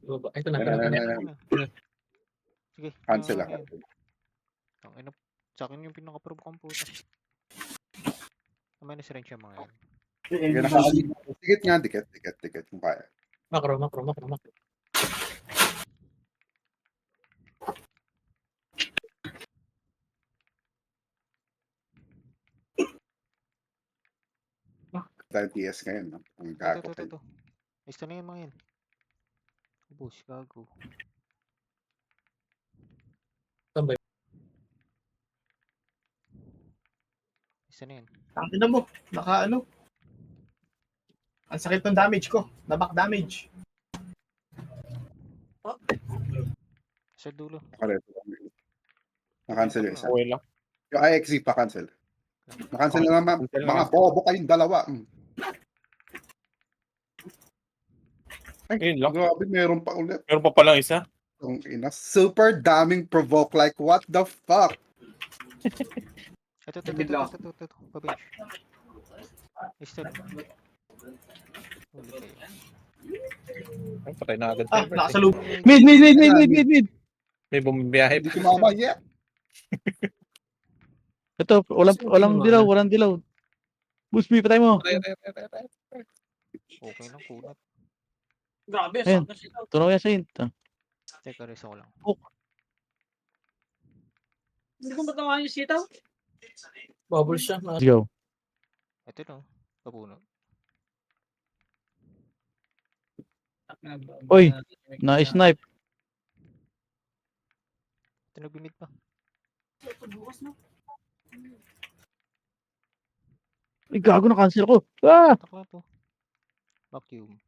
Baba ito na, Ayan, ito na, ito ayan, na. ayan. Sige, Cancel, ano yan. cancel. Tangina, sa'kin yung pinaka-probe kong puta. Minus range yung mga yan. Sige, naka-align. Dikit nga, dikit kung kaya. Macro, macro, macro, macro. Dahil TS ngayon, no? Ang gago kayo. Ito. Ista na yan mga yan. Ubus, gago. Tambay. Ista na yan. Tangin na mo. Ang sakit ng damage ko. Na-back damage. Sa dulo. Nakareto kami. Na-cancel yung isa. Okay lang. Yung IXZ pa cancel. Na-cancel na naman. Cancel na Mga nga. bobo kayong dalawa. Ay, yun lang. Grabe, meron pa ulit. Meron pa palang isa. Ang ina. Super daming provoke. Like, what the fuck? Ito. Pabench. Ista. Huli kayo. Ay, patay na agad. Ah, Trevor, eh. nakasalub. Mid. May bumibiyahe. Hindi kumama yet. Ito, walang dilaw. Boost me, patay mo. Patay. Okay lang, kunat. Grabe, Ayun. sakto siya. Tunaw yan sa hint. Teka, reso ko lang. Hindi ko matawa yung sitaw. Bubble siya. Let's go. Ito no, kapuno. Uy, na-snipe. Ito nagbimit pa. Bukas na. Ay, gago na cancel ko. Ah! Takla to. Vacuum.